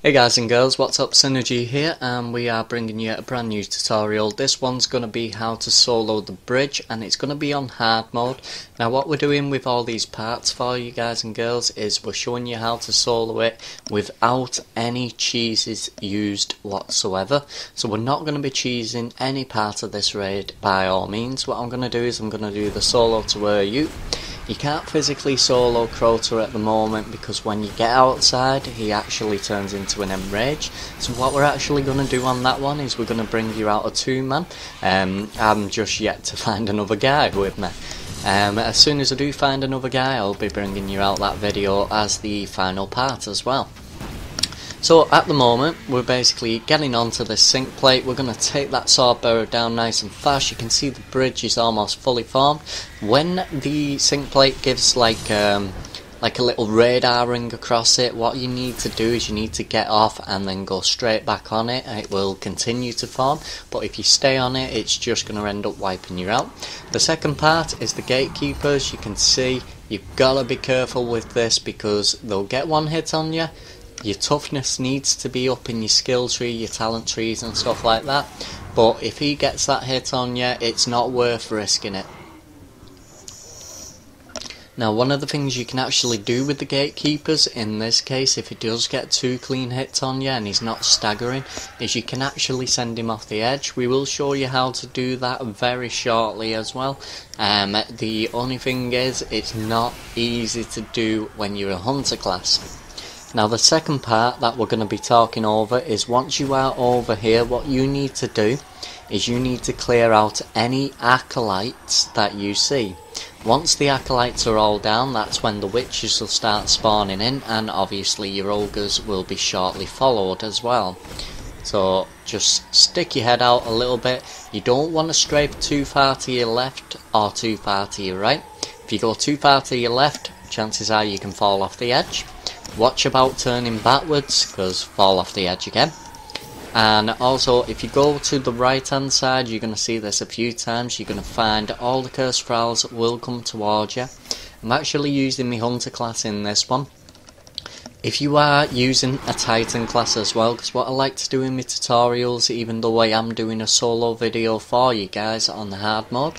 Hey guys and girls, what's up? Synergy here, and we are bringing you a brand new tutorial. This one's going to be how to solo the bridge, and it's going to be on hard mode. Now what we're doing with all these parts for you guys and girls is we're showing you how to solo it without any cheeses used whatsoever. So we're not going to be cheesing any part of this raid by all means. What I'm going to do is I'm going to do the solo to where you can't physically solo Crota at the moment because when you get outside he actually turns into an enrage. So what we're actually going to do on that one is we're going to bring you out a 2-man. I'm just yet to find another guy with me. As soon as I do find another guy, I'll be bringing you out that video as the final part as well. So at the moment we're basically getting onto this sink plate. We're going to take that sword bearer down nice and fast. You can see the bridge is almost fully formed. When the sink plate gives like a little radar ring across it, what you need to do is you need to get off and then go straight back on it, and it will continue to form. But if you stay on it, it's just going to end up wiping you out. The second part is the gatekeepers. You can see you've got to be careful with this because they'll get one hit on you. Your toughness needs to be up in your skill tree, your talent trees and stuff like that. But if he gets that hit on you, it's not worth risking it. Now one of the things you can actually do with the gatekeepers in this case, if he does get 2 clean hits on you and he's not staggering, is you can actually send him off the edge. We will show you how to do that very shortly as well. The only thing is it's not easy to do when you're a hunter class. Now the second part that we're going to be talking over is once you are over here, what you need to do is you need to clear out any acolytes that you see. Once the acolytes are all down, that's when the witches will start spawning in, and obviously your ogres will be shortly followed as well. So just stick your head out a little bit. You don't want to strafe too far to your left or too far to your right. If you go too far to your left, chances are you can fall off the edge. Watch about turning backwards because fall off the edge again. And also if you go to the right hand side, you're going to see this a few times. You're going to find all the cursed thralls will come towards you. I'm actually using my hunter class in this one. If you are using a titan class as well, because what I like to do in my tutorials, even though I am doing a solo video for you guys on the hard mode,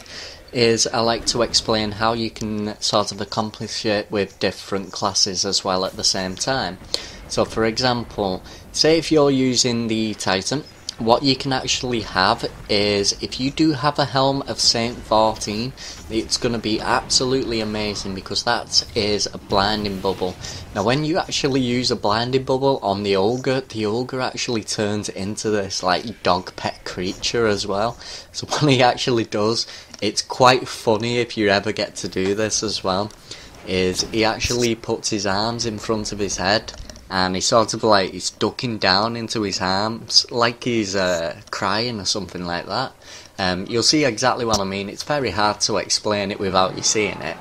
is I like to explain how you can sort of accomplish it with different classes as well at the same time. So for example, say if you're using the Titan, what you can actually have is, if you do have a helm of Saint 14, it's going to be absolutely amazing because that is a blinding bubble. Now when you actually use a blinding bubble on the ogre actually turns into this like dog pet creature as well. So when he actually does, it's quite funny if you ever get to do this as well, is he actually puts his arms in front of his head and he's sort of like he's ducking down into his arms like he's crying or something like that. You'll see exactly what I mean. It's very hard to explain it without you seeing it.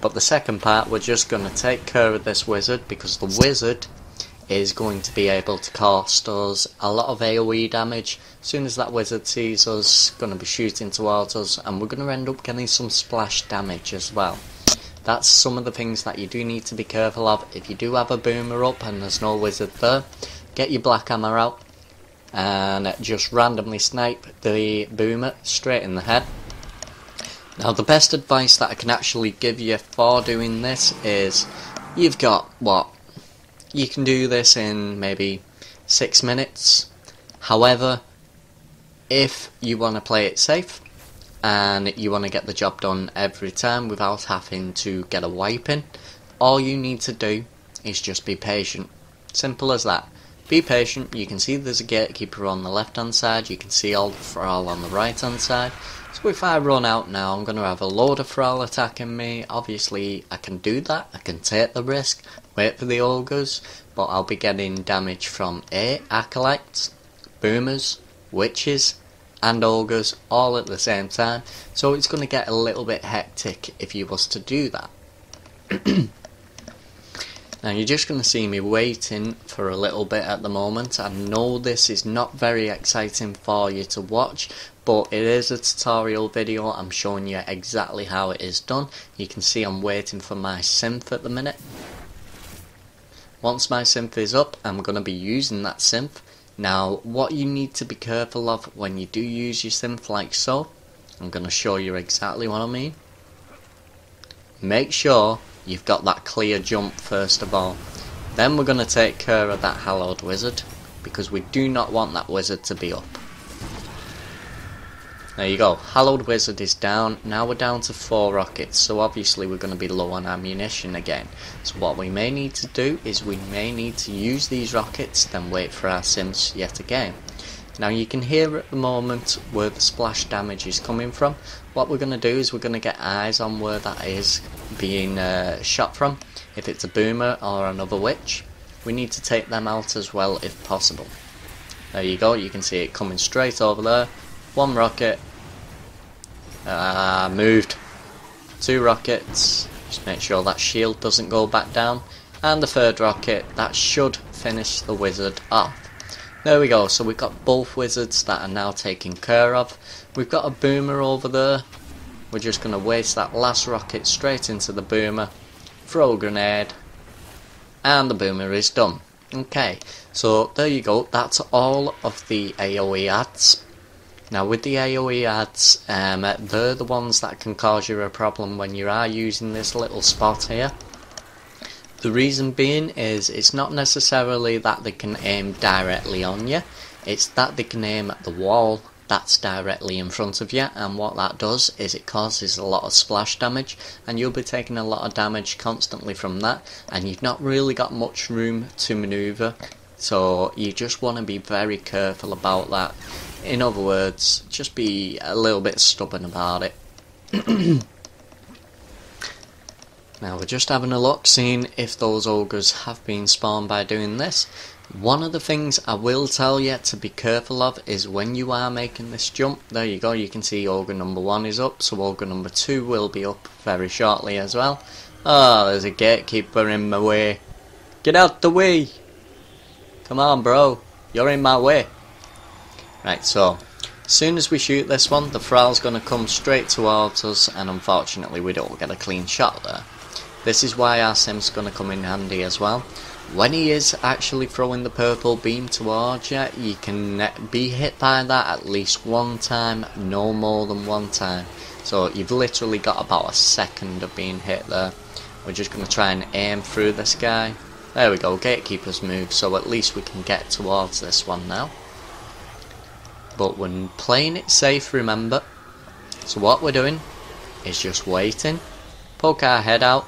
But the second part, we're just going to take care of this wizard because the wizard is going to be able to cost us a lot of AoE damage. As soon as that wizard sees us, going to be shooting towards us, and we're going to end up getting some splash damage as well. That's some of the things that you do need to be careful of. If you do have a boomer up and there's no wizard there, get your black hammer out and just randomly snipe the boomer straight in the head. Now the best advice that I can actually give you for doing this is, you've got what? You can do this in maybe 6 minutes. However, if you want to play it safe and you want to get the job done every time without having to get a wipe in, all you need to do is just be patient. Simple as that. Be patient. You can see there's a gatekeeper on the left hand side, you can see all the thrall on the right hand side. So if I run out now, I'm going to have a load of thrall attacking me. Obviously I can do that, I can take the risk, wait for the ogres, but I'll be getting damage from acolytes, boomers, witches and ogres all at the same time, so it's going to get a little bit hectic if you was to do that. Now you're just going to see me waiting for a little bit at the moment. I know this is not very exciting for you to watch, but it is a tutorial video. I'm showing you exactly how it is done. You can see I'm waiting for my synth at the minute. Once my synth is up, I'm going to be using that synth. Now, what you need to be careful of when you do use your synth like so, I'm going to show you exactly what I mean. Make sure you've got that clear jump first of all. Then we're going to take care of that hallowed wizard, because we do not want that wizard to be up. There you go, hallowed wizard is down. Now we're down to 4 rockets, so obviously we're going to be low on ammunition again. So what we may need to do is we may need to use these rockets, then wait for our sims yet again. Now you can hear at the moment where the splash damage is coming from. What we're going to do is we're going to get eyes on where that is being shot from. If it's a boomer or another witch, we need to take them out as well if possible. There you go, you can see it coming straight over there. 1 rocket. Moved. 2 rockets. Just make sure that shield doesn't go back down. And the 3rd rocket, that should finish the wizard off. There we go, so we've got both wizards that are now taken care of. We've got a boomer over there. We're just going to waste that last rocket straight into the boomer. Throw a grenade. And the boomer is done. Okay, so there you go, that's all of the AoE ads. Now with the AoE ads, they're the ones that can cause you a problem when you are using this little spot here. The reason being is it's not necessarily that they can aim directly on you, it's that they can aim at the wall that's directly in front of you, and what that does is it causes a lot of splash damage, and you'll be taking a lot of damage constantly from that, and you've not really got much room to maneuver, so you just want to be very careful about that. In other words, just be a little bit stubborn about it. Now we're just having a look, seeing if those ogres have been spawned by doing this. One of the things I will tell you to be careful of is when you are making this jump. There you go, you can see ogre number 1 is up, so ogre number 2 will be up very shortly as well. Oh, there's a gatekeeper in my way. Get out the way! Come on bro, you're in my way. Right, so as soon as we shoot this one, the thrall's going to come straight towards us, and unfortunately we don't get a clean shot there. This is why our sim's going to come in handy as well. When he is actually throwing the purple beam towards you, you can be hit by that at least 1 time, no more than 1 time. So you've literally got about a second of being hit there. We're just going to try and aim through this guy. There we go, gatekeeper's move, so at least we can get towards this one now. But we're playing it safe, remember. So what we're doing is just waiting. Poke our head out.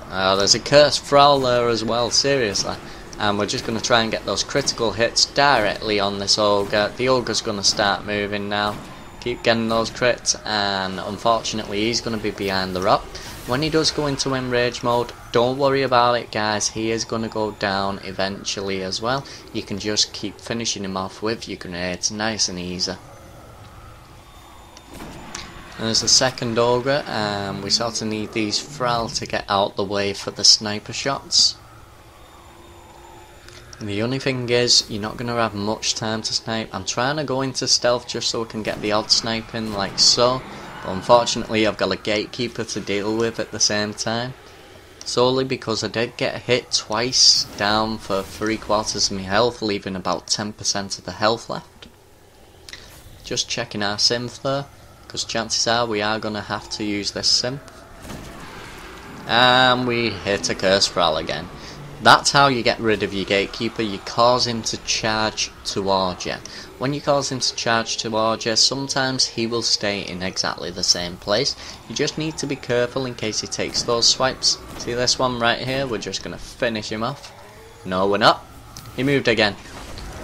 There's a cursed thrall there as well, seriously. And we're just going to try and get those critical hits directly on this ogre. The ogre's going to start moving now. Keep getting those crits, and unfortunately he's going to be behind the rock. When he does go into enrage mode, don't worry about it guys, he is going to go down eventually as well. You can just keep finishing him off with your grenades, nice and easy. There's the second ogre, and we sort of need these thrall to get out the way for the sniper shots. And the only thing is, you're not going to have much time to snipe. I'm trying to go into stealth just so I can get the odd sniping like so. But unfortunately I've got a gatekeeper to deal with at the same time. Solely because I did get hit twice, down for 3/4 of my health, leaving about 10% of the health left. Just checking our synth there, because chances are we are going to have to use this synth. And we hit a curse thrall again. That's how you get rid of your gatekeeper, you cause him to charge towards you. When you cause him to charge towards you, sometimes he will stay in exactly the same place. You just need to be careful in case he takes those swipes. See this one right here? We're just going to finish him off. No, we're not. He moved again.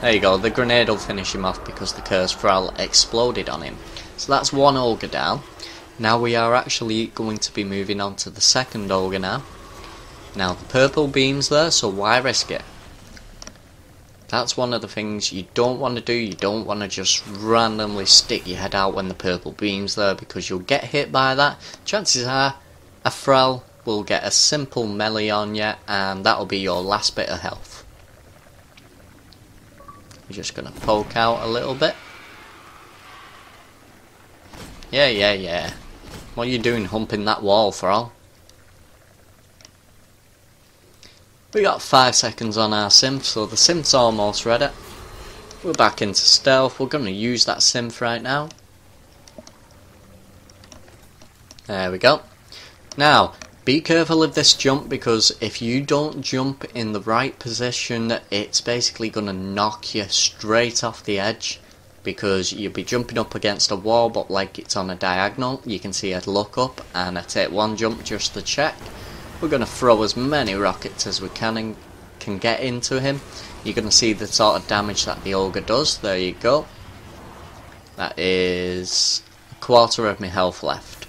There you go, the grenade will finish him off because the cursed thrall exploded on him. So that's 1 ogre down. Now we are actually going to be moving on to the second ogre now. Now the purple beam's there, so why risk it? That's one of the things you don't want to do. You don't want to just randomly stick your head out when the purple beam's there, because you'll get hit by that. Chances are a thrall will get a simple melee on you, and that'll be your last bit of health. We're just going to poke out a little bit. Yeah. What are you doing humping that wall, thrall? We got 5 seconds on our synth, so the synth's almost ready. We're back into stealth. We're going to use that synth right now. There we go. Now, be careful of this jump, because if you don't jump in the right position, it's basically going to knock you straight off the edge, because you'll be jumping up against a wall, but like it's on a diagonal. You can see I'd look up and I take one jump just to check. We're going to throw as many rockets as we can get into him. You're going to see the sort of damage that the ogre does. There you go. That is a quarter of my health left.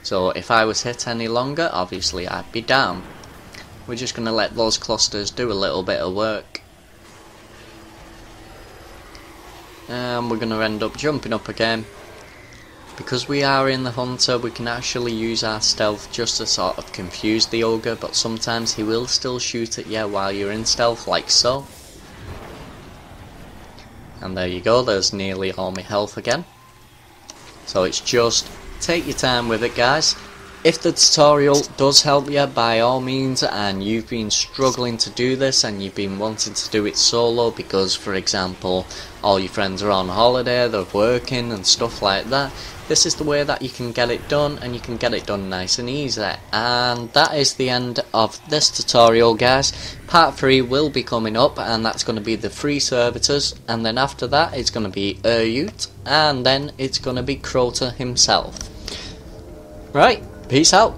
So if I was hit any longer, obviously I'd be down. We're just going to let those clusters do a little bit of work. And we're going to end up jumping up again. Because we are in the hunter, we can actually use our stealth just to sort of confuse the ogre, but sometimes he will still shoot at you while you're in stealth, like so. And there you go, there's nearly all my health again. So it's just take your time with it, guys. If the tutorial does help you, by all means, and you've been struggling to do this and you've been wanting to do it solo because, for example, all your friends are on holiday, they're working and stuff like that, this is the way that you can get it done, and you can get it done nice and easy. And that is the end of this tutorial, guys. Part 3 will be coming up, and that's going to be the 3 servitors, and then after that it's going to be Urut, and then it's going to be Crota himself. Right, peace out.